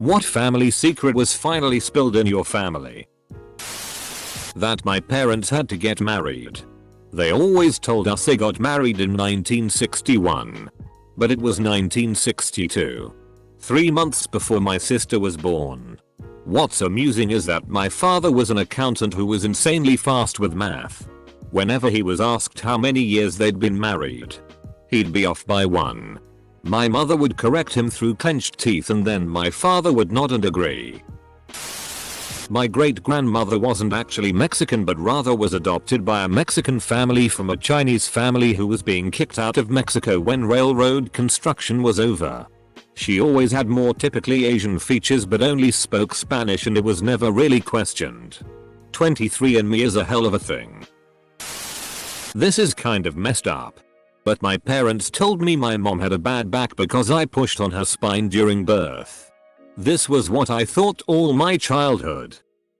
What family secret was finally spilled in your family? That my parents had to get married. They always told us they got married in 1961. But it was 1962. 3 months before my sister was born. What's amusing is that my father was an accountant who was insanely fast with math. Whenever he was asked how many years they'd been married, he'd be off by 1. My mother would correct him through clenched teeth and then my father would nod and agree. My great-grandmother wasn't actually Mexican but rather was adopted by a Mexican family from a Chinese family who was being kicked out of Mexico when railroad construction was over. She always had more typically Asian features but only spoke Spanish and it was never really questioned. 23andMe is a hell of a thing. This is kind of messed up. But my parents told me my mom had a bad back because I pushed on her spine during birth. This was what I thought all my childhood.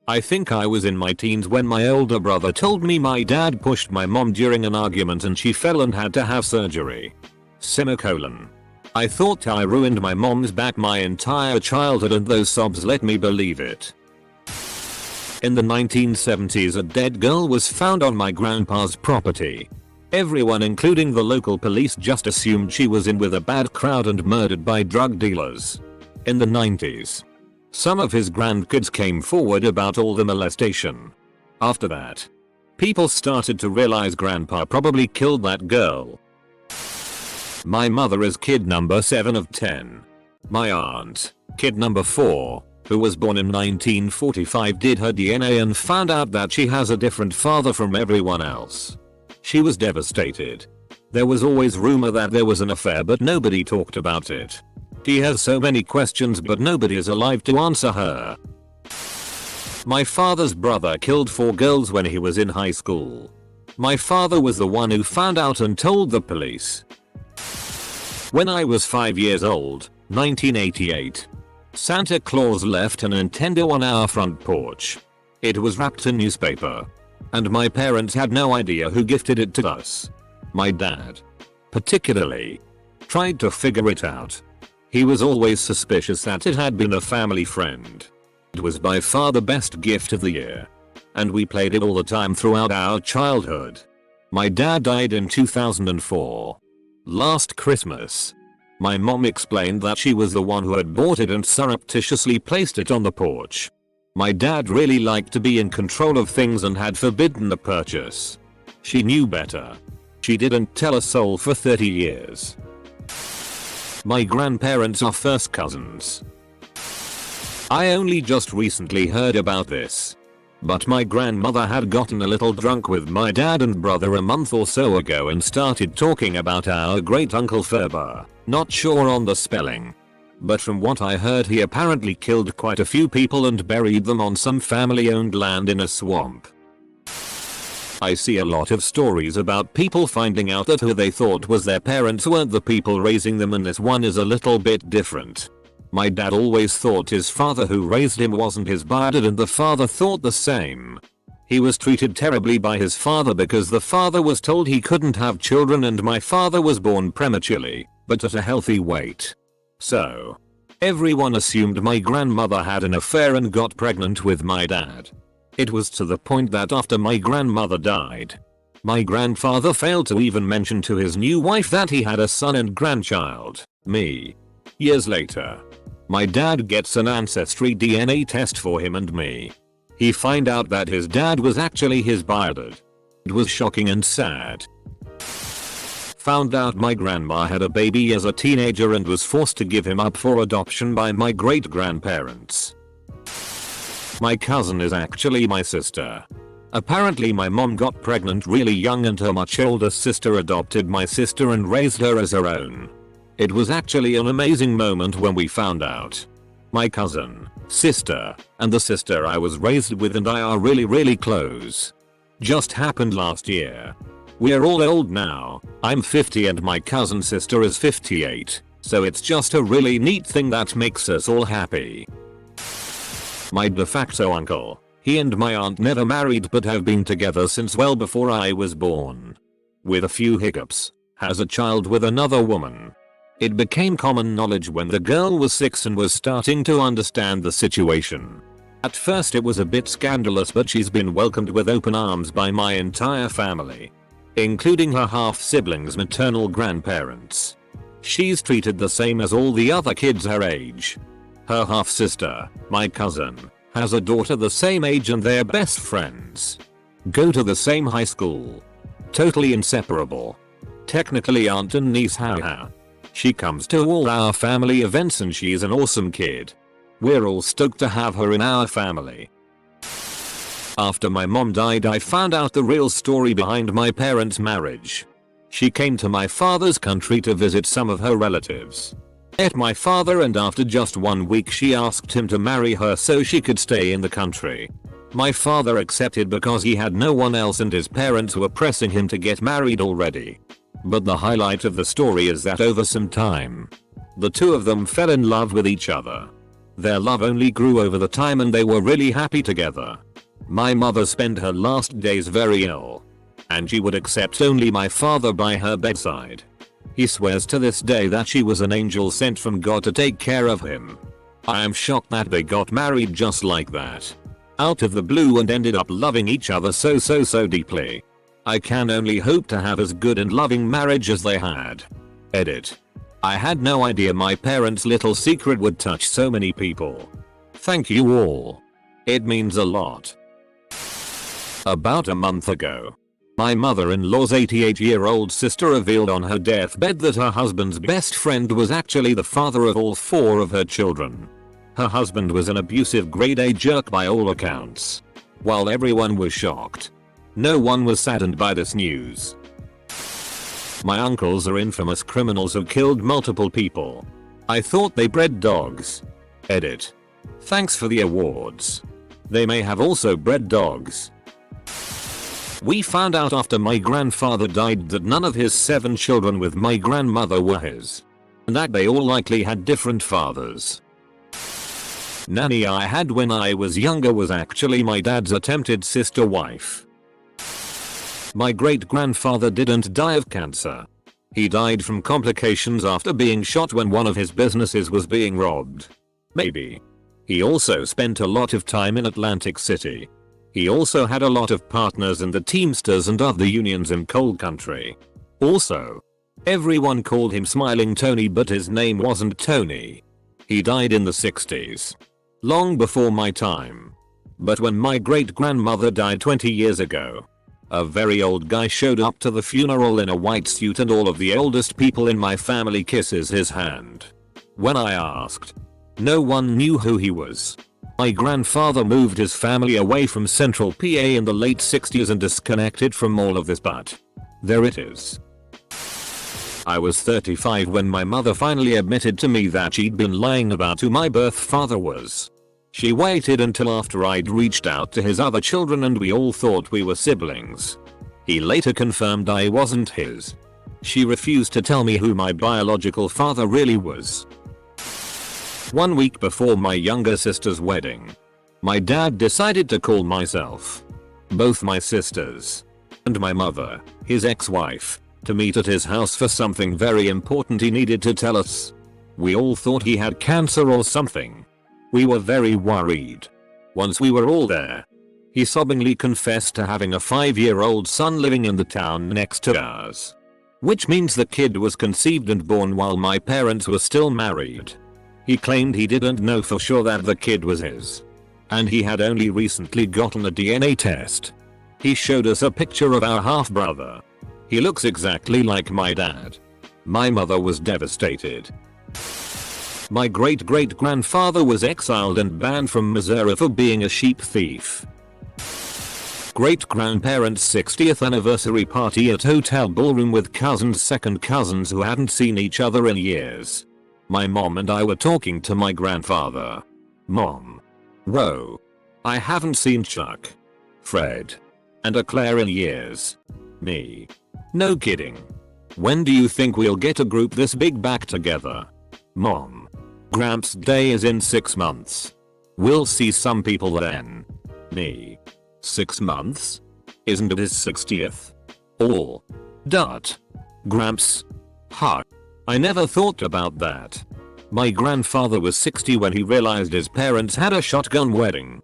I think I was in my teens when my older brother told me my dad pushed my mom during an argument and she fell and had to have surgery. Semicolon. I thought I ruined my mom's back my entire childhood and those sobs let me believe it. In the 1970s a dead girl was found on my grandpa's property. Everyone including the local police just assumed she was in with a bad crowd and murdered by drug dealers. In the 90s, some of his grandkids came forward about all the molestation. After that, people started to realize grandpa probably killed that girl. My mother is kid number 7 of 10. My aunt, kid number 4, who was born in 1945 did her DNA and found out that she has a different father from everyone else. She was devastated. There was always rumor that there was an affair but nobody talked about it. She has so many questions but nobody is alive to answer her. My father's brother killed 4 girls when he was in high school. My father was the one who found out and told the police. When I was 5 years old, 1988, Santa Claus left a Nintendo on our front porch. It was wrapped in newspaper. And my parents had no idea who gifted it to us. My dad, particularly, tried to figure it out. He was always suspicious that it had been a family friend. It was by far the best gift of the year. And we played it all the time throughout our childhood. My dad died in 2004. Last Christmas. My mom explained that she was the one who had bought it and surreptitiously placed it on the porch. My dad really liked to be in control of things and had forbidden the purchase. She knew better. She didn't tell a soul for 30 years. My grandparents are first cousins. I only just recently heard about this. But my grandmother had gotten a little drunk with my dad and brother a month or so ago and started talking about our great uncle Ferber. Not sure on the spelling. But from what I heard he apparently killed quite a few people and buried them on some family owned land in a swamp. I see a lot of stories about people finding out that who they thought was their parents weren't the people raising them and this one is a little bit different. My dad always thought his father who raised him wasn't his dad and the father thought the same. He was treated terribly by his father because the father was told he couldn't have children and my father was born prematurely, but at a healthy weight. So, everyone assumed my grandmother had an affair and got pregnant with my dad. It was to the point that after my grandmother died, my grandfather failed to even mention to his new wife that he had a son and grandchild, me. Years later, my dad gets an ancestry DNA test for him and me. He find out that his dad was actually his biodad. It was shocking and sad. Found out my grandma had a baby as a teenager and was forced to give him up for adoption by my great-grandparents. My cousin is actually my sister. Apparently my mom got pregnant really young and her much older sister adopted my sister and raised her as her own. It was actually an amazing moment when we found out. My cousin, sister, and the sister I was raised with and I are really close. Just happened last year. We're all old now. I'm 50 and my cousin sister is 58. So it's just a really neat thing that makes us all happy. My de facto uncle. He and my aunt never married but have been together since well before I was born. With a few hiccups. Has a child with another woman. It became common knowledge when the girl was 6 and was starting to understand the situation. At first it was a bit scandalous, but she's been welcomed with open arms by my entire family, including her half-siblings' maternal grandparents. She's treated the same as all the other kids her age. Her half-sister, my cousin, has a daughter the same age and they're best friends. Go to the same high school. Totally inseparable. Technically aunt and niece, haha. She comes to all our family events and she's an awesome kid. We're all stoked to have her in our family. After my mom died, I found out the real story behind my parents' marriage. She came to my father's country to visit some of her relatives. Met my father, and after just 1 week she asked him to marry her so she could stay in the country. My father accepted because he had no one else and his parents were pressing him to get married already. But the highlight of the story is that over some time, the two of them fell in love with each other. Their love only grew over the time and they were really happy together. My mother spent her last days very ill, and she would accept only my father by her bedside. He swears to this day that she was an angel sent from God to take care of him. I am shocked that they got married just like that, out of the blue, and ended up loving each other so deeply. I can only hope to have as good and loving marriage as they had. Edit. I had no idea my parents' little secret would touch so many people. Thank you all. It means a lot. About a month ago, my mother-in-law's 88-year-old sister revealed on her deathbed that her husband's best friend was actually the father of all 4 of her children. Her husband was an abusive grade A jerk by all accounts. While everyone was shocked, no one was saddened by this news. My uncles are infamous criminals who killed multiple people. I thought they bred dogs. Edit. Thanks for the awards. They may have also bred dogs. We found out after my grandfather died that none of his 7 children with my grandmother were his, and that they all likely had different fathers. Nanny I had when I was younger was actually my dad's attempted sister wife. My great-grandfather didn't die of cancer. He died from complications after being shot when one of his businesses was being robbed. Maybe. He also spent a lot of time in Atlantic City. He also had a lot of partners in the Teamsters and other unions in coal country. Also, everyone called him Smiling Tony, but his name wasn't Tony. He died in the 60s. Long before my time. But when my great-grandmother died 20 years ago, a very old guy showed up to the funeral in a white suit and all of the oldest people in my family kisses his hand. When I asked, no one knew who he was. My grandfather moved his family away from central PA in the late 60s and disconnected from all of this, but there it is. I was 35 when my mother finally admitted to me that she'd been lying about who my birth father was. She waited until after I'd reached out to his other children and we all thought we were siblings. He later confirmed I wasn't his. She refused to tell me who my biological father really was. 1 week before my younger sister's wedding, my dad decided to call myself, both my sisters, and my mother, his ex-wife, to meet at his house for something very important he needed to tell us. We all thought he had cancer or something. We were very worried. Once we were all there, he sobbingly confessed to having a 5-year-old son living in the town next to ours. Which means the kid was conceived and born while my parents were still married. He claimed he didn't know for sure that the kid was his, and he had only recently gotten a DNA test. He showed us a picture of our half-brother. He looks exactly like my dad. My mother was devastated. My great-great-grandfather was exiled and banned from Missouri for being a sheep thief. Great-grandparents' 60th anniversary party at hotel ballroom with cousins, second cousins who hadn't seen each other in years. My mom and I were talking to my grandfather. Mom. Whoa. I haven't seen Chuck, Fred, and Claire in years. Me. No kidding. When do you think we'll get a group this big back together? Mom. Gramps' day is in 6 months. We'll see some people then. Me. 6 months? Isn't it his 60th? All. Dot. Gramps. Ha. I never thought about that. My grandfather was 60 when he realized his parents had a shotgun wedding.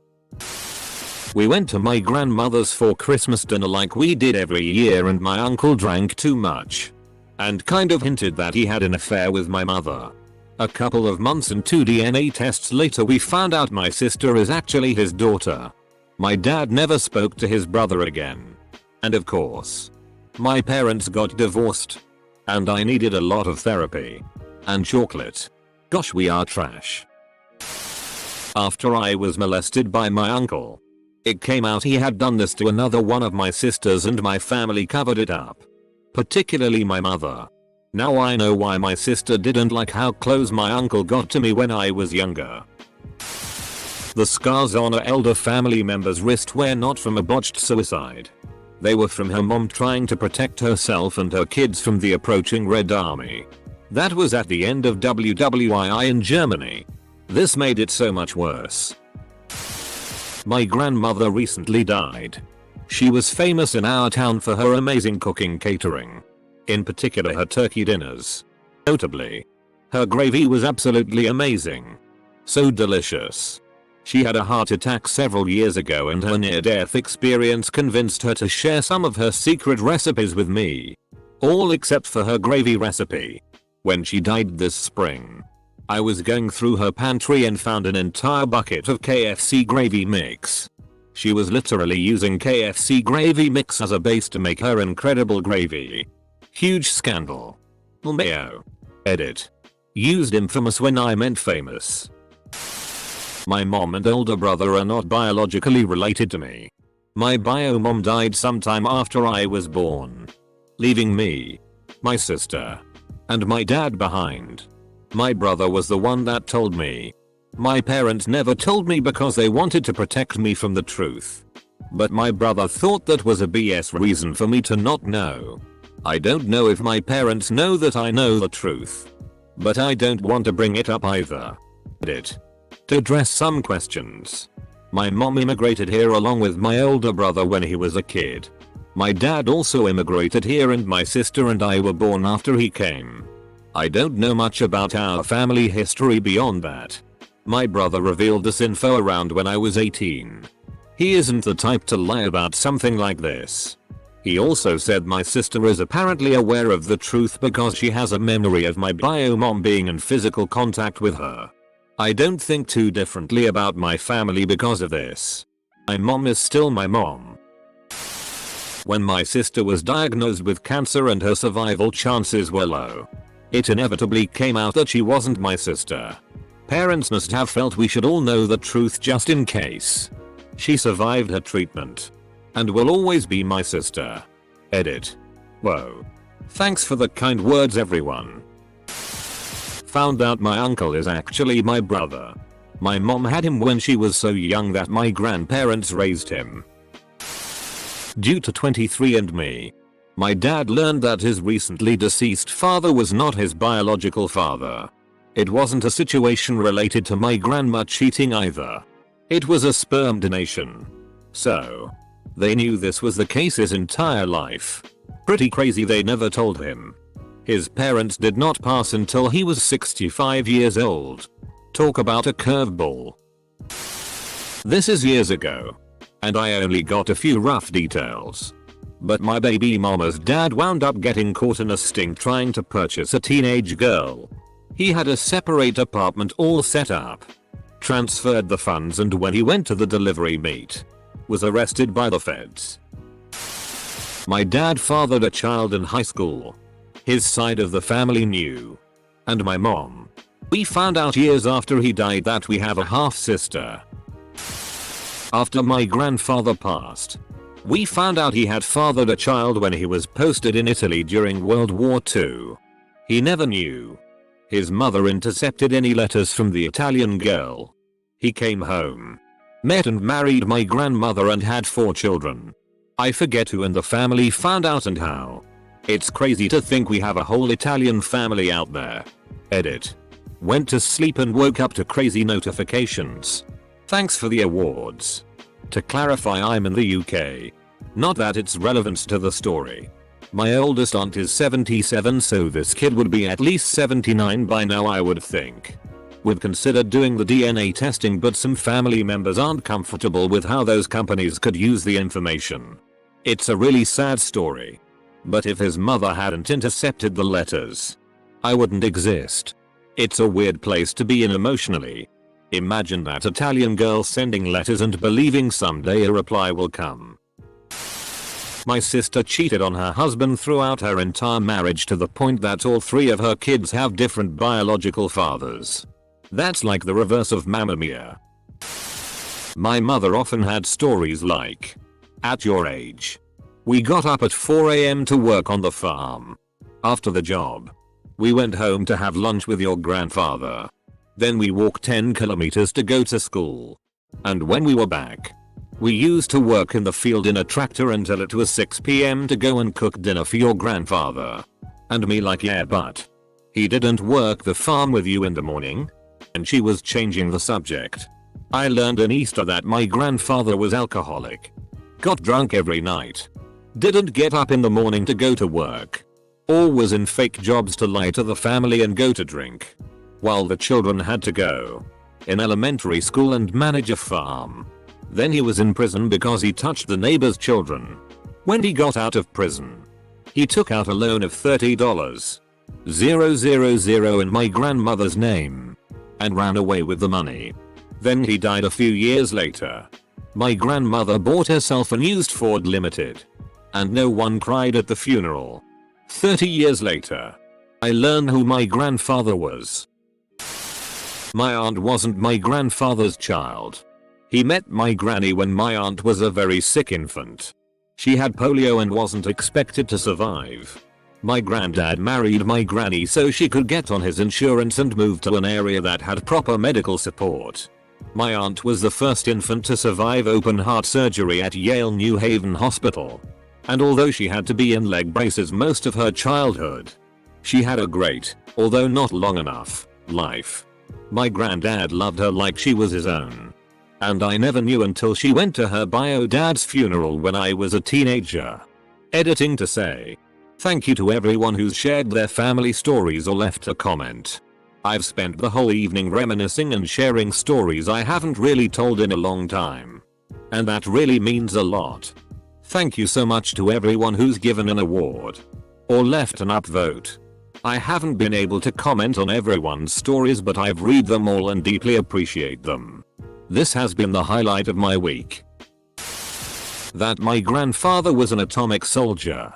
We went to my grandmother's for Christmas dinner like we did every year, and my uncle drank too much and kind of hinted that he had an affair with my mother. A couple of months and 2 DNA tests later we found out my sister is actually his daughter. My dad never spoke to his brother again. And of course, my parents got divorced. And I needed a lot of therapy. And chocolate. Gosh, we are trash. After I was molested by my uncle, it came out he had done this to another one of my sisters and my family covered it up. Particularly my mother. Now I know why my sister didn't like how close my uncle got to me when I was younger. The scars on her elder family member's wrist were not from a botched suicide. They were from her mom trying to protect herself and her kids from the approaching Red Army. That was at the end of WWII in Germany. This made it so much worse. My grandmother recently died. She was famous in our town for her amazing cooking catering. In particular her turkey dinners. Notably, her gravy was absolutely amazing. So delicious. She had a heart attack several years ago and her near-death experience convinced her to share some of her secret recipes with me. All except for her gravy recipe. When she died this spring, I was going through her pantry and found an entire bucket of KFC gravy mix. She was literally using KFC gravy mix as a base to make her incredible gravy. Huge scandal. Mayo. Edit. Used infamous when I meant famous. My mom and older brother are not biologically related to me. My bio mom died sometime after I was born, leaving me, my sister, and my dad behind. My brother was the one that told me. My parents never told me because they wanted to protect me from the truth. But my brother thought that was a BS reason for me to not know. I don't know if my parents know that I know the truth. But I don't want to bring it up either. To address some questions. My mom immigrated here along with my older brother when he was a kid. My dad also immigrated here and my sister and I were born after he came. I don't know much about our family history beyond that. My brother revealed this info around when I was 18. He isn't the type to lie about something like this. He also said my sister is apparently aware of the truth because she has a memory of my bio mom being in physical contact with her. I don't think too differently about my family because of this. My mom is still my mom. When my sister was diagnosed with cancer and her survival chances were low, it inevitably came out that she wasn't my sister. Parents must have felt we should all know the truth just in case. She survived her treatment and will always be my sister. Edit. Whoa. Thanks for the kind words, everyone. Found out my uncle is actually my brother. My mom had him when she was so young that my grandparents raised him. Due to 23andMe, my dad learned that his recently deceased father was not his biological father. It wasn't a situation related to my grandma cheating either. It was a sperm donation. So, they knew this was the case his entire life. Pretty crazy they never told him. His parents did not pass until he was 65 years old. Talk about a curveball. This is years ago, and I only got a few rough details. But my baby mama's dad wound up getting caught in a sting trying to purchase a teenage girl. He had a separate apartment all set up, transferred the funds, and when he went to the delivery meet, was arrested by the feds. My dad fathered a child in high school. His side of the family knew. And my mom. We found out years after he died that we have a half sister. After my grandfather passed, we found out he had fathered a child when he was posted in Italy during World War II. He never knew. His mother intercepted any letters from the Italian girl. He came home, met and married my grandmother and had 4 children. I forget who in the family found out and how. It's crazy to think we have a whole Italian family out there. Edit. Went to sleep and woke up to crazy notifications. Thanks for the awards. To clarify, I'm in the UK. Not that it's relevant to the story. My oldest aunt is 77, so this kid would be at least 79 by now, I would think. We've considered doing the DNA testing, but some family members aren't comfortable with how those companies could use the information. It's a really sad story. But if his mother hadn't intercepted the letters, I wouldn't exist. It's a weird place to be in emotionally. Imagine that Italian girl sending letters and believing someday a reply will come. My sister cheated on her husband throughout her entire marriage to the point that all 3 of her kids have different biological fathers. That's like the reverse of Mamma Mia. My mother often had stories like, "At your age, we got up at 4 AM to work on the farm. After the job, we went home to have lunch with your grandfather. Then we walked 10 kilometers to go to school. And when we were back, we used to work in the field in a tractor until it was 6 PM to go and cook dinner for your grandfather." And me like, "Yeah, but he didn't work the farm with you in the morning?" And she was changing the subject. I learned in Easter that my grandfather was alcoholic. Got drunk every night. Didn't get up in the morning to go to work. Or was in fake jobs to lie to the family and go to drink. While the children had to go in elementary school and manage a farm. Then he was in prison because he touched the neighbor's children. When he got out of prison, he took out a loan of $30,000 in my grandmother's name and ran away with the money. Then he died a few years later. My grandmother bought herself an used Ford Limited, and no one cried at the funeral. 30 years later, I learned who my grandfather was. My aunt wasn't my grandfather's child. He met my granny when my aunt was a very sick infant. She had polio and wasn't expected to survive. My granddad married my granny so she could get on his insurance and move to an area that had proper medical support. My aunt was the first infant to survive open heart surgery at Yale New Haven Hospital. And although she had to be in leg braces most of her childhood, she had a great, although not long enough, life. My granddad loved her like she was his own. And I never knew until she went to her bio dad's funeral when I was a teenager. Editing to say, thank you to everyone who's shared their family stories or left a comment. I've spent the whole evening reminiscing and sharing stories I haven't really told in a long time. And that really means a lot. Thank you so much to everyone who's given an award or left an upvote. I haven't been able to comment on everyone's stories, but I've read them all and deeply appreciate them. This has been the highlight of my week. That my grandfather was an atomic soldier.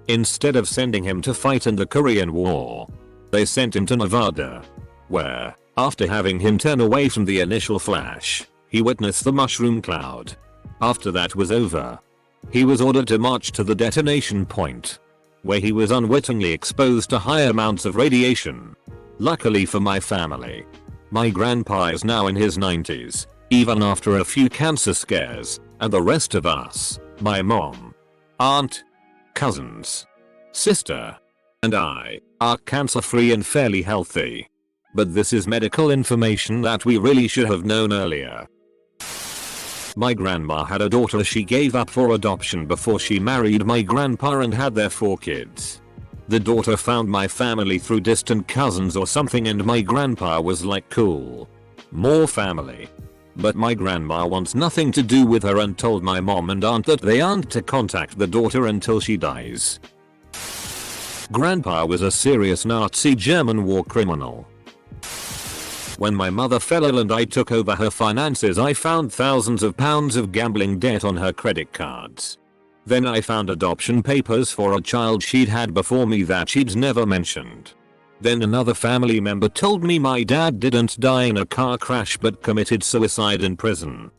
Instead of sending him to fight in the Korean War, they sent him to Nevada, where, after having him turn away from the initial flash, he witnessed the mushroom cloud. After that was over, he was ordered to march to the detonation point, where he was unwittingly exposed to high amounts of radiation. Luckily for my family, my grandpa is now in his 90s, even after a few cancer scares, and the rest of us, my mom, aunt, cousins, sister, and I, are cancer-free and fairly healthy. But this is medical information that we really should have known earlier. My grandma had a daughter she gave up for adoption before she married my grandpa and had their 4 kids. The daughter found my family through distant cousins or something, and my grandpa was like, cool, more family. But my grandma wants nothing to do with her and told my mom and aunt that they aren't to contact the daughter until she dies. Grandpa was a serious Nazi German war criminal. When my mother fell ill and I took over her finances, I found thousands of pounds of gambling debt on her credit cards. Then I found adoption papers for a child she'd had before me that she'd never mentioned. Then another family member told me my dad didn't die in a car crash but committed suicide in prison.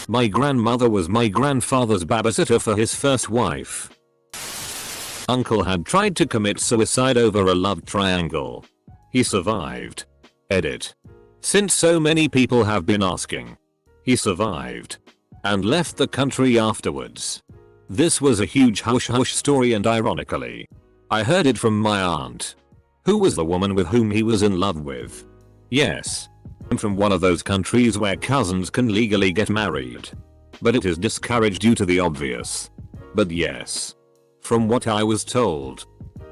My grandmother was my grandfather's babysitter for his first wife. Uncle had tried to commit suicide over a love triangle. He survived. Edit. Since so many people have been asking. He survived. And left the country afterwards. This was a huge hush-hush story, and ironically, I heard it from my aunt, who was the woman with whom he was in love with. Yes, I'm from one of those countries where cousins can legally get married. But it is discouraged due to the obvious. But yes. From what I was told,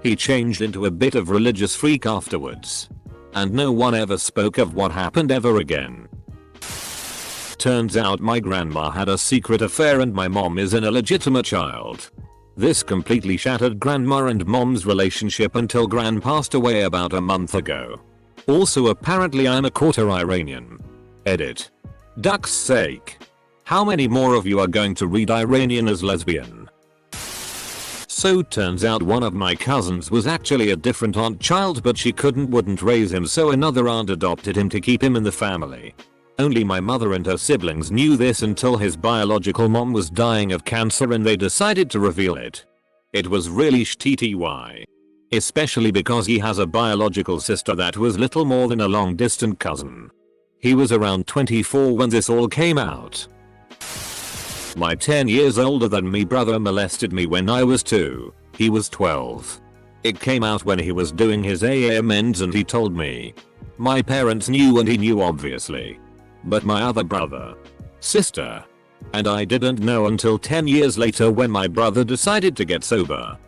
he changed into a bit of religious freak afterwards. And no one ever spoke of what happened ever again. Turns out my grandma had a secret affair and my mom is an illegitimate child. This completely shattered grandma and mom's relationship until gran passed away about a month ago. Also apparently I'm a quarter Iranian. Edit. Duck's sake. How many more of you are going to read Iranian as lesbian? So turns out one of my cousins was actually a different aunt child but she wouldn't raise him so another aunt adopted him to keep him in the family. Only my mother and her siblings knew this until his biological mom was dying of cancer and they decided to reveal it. It was really shitty. Especially because he has a biological sister that was little more than a long distant cousin. He was around 24 when this all came out. My 10 years older than me brother molested me when I was 2, he was 12. It came out when he was doing his AA amends and he told me. My parents knew and he knew obviously. But my other brother, sister, and I didn't know until 10 years later when my brother decided to get sober.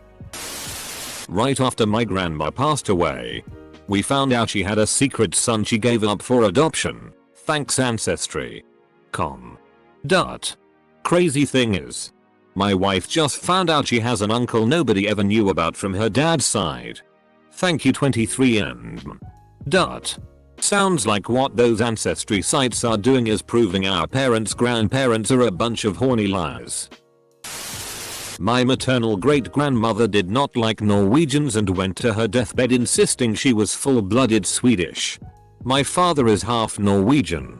Right after my grandma passed away, we found out she had a secret son she gave up for adoption, thanks Ancestry.com. Crazy thing is, my wife just found out she has an uncle nobody ever knew about from her dad's side. Thank you 23and. Sounds like what those ancestry sites are doing is proving our parents' grandparents are a bunch of horny liars. My maternal great-grandmother did not like Norwegians and went to her deathbed insisting she was full-blooded Swedish. My father is half Norwegian.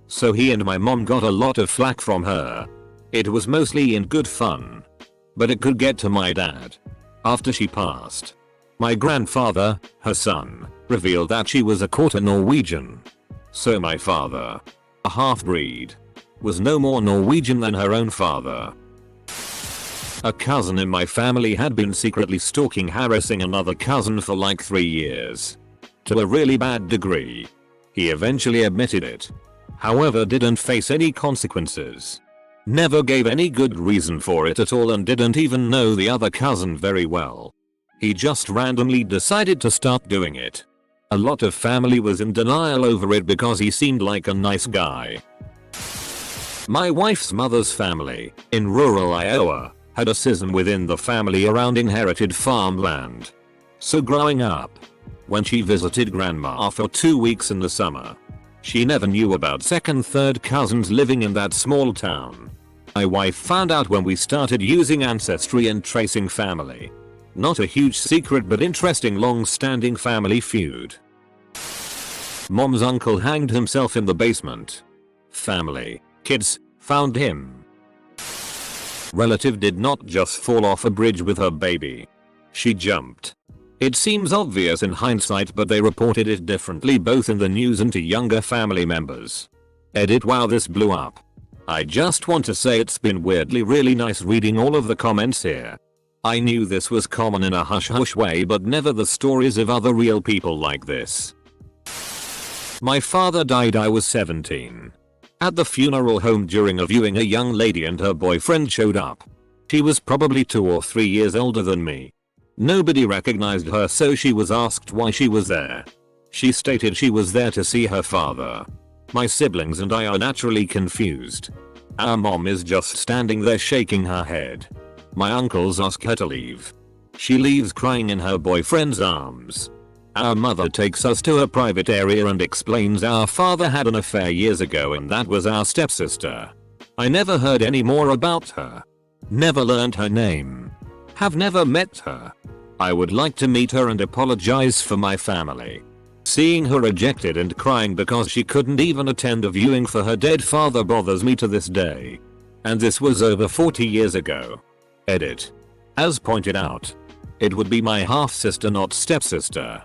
So he and my mom got a lot of flack from her. It was mostly in good fun. But it could get to my dad. After she passed, my grandfather, her son, revealed that she was a quarter Norwegian. So my father, a half-breed, was no more Norwegian than her own father. A cousin in my family had been secretly stalking harassing another cousin for like 3 years. To a really bad degree. He eventually admitted it. However didn't face any consequences. Never gave any good reason for it at all and didn't even know the other cousin very well. He just randomly decided to stop doing it. A lot of family was in denial over it because he seemed like a nice guy. My wife's mother's family, in rural Iowa, had a schism within the family around inherited farmland. So growing up, when she visited grandma for 2 weeks in the summer, she never knew about second, third cousins living in that small town. My wife found out when we started using Ancestry and tracing family. Not a huge secret but interesting long-standing family feud. Mom's uncle hanged himself in the basement. Family, kids, found him. Relative did not just fall off a bridge with her baby. She jumped. It seems obvious in hindsight but they reported it differently both in the news and to younger family members. Edit. Wow, this blew up. I just want to say it's been weirdly really nice reading all of the comments here. I knew this was common in a hush-hush way but never the stories of other real people like this. My father died I was 17. At the funeral home during a viewing a young lady and her boyfriend showed up. She was probably 2 or 3 years older than me. Nobody recognized her so she was asked why she was there. She stated she was there to see her father. My siblings and I are naturally confused. Our mom is just standing there shaking her head. My uncles ask her to leave. She leaves crying in her boyfriend's arms. Our mother takes us to a private area and explains our father had an affair years ago and that was our stepsister. I never heard any more about her. Never learned her name. Have never met her. I would like to meet her and apologize for my family. Seeing her rejected and crying because she couldn't even attend a viewing for her dead father bothers me to this day. And this was over 40 years ago. Edit. As pointed out, it would be my half-sister not stepsister.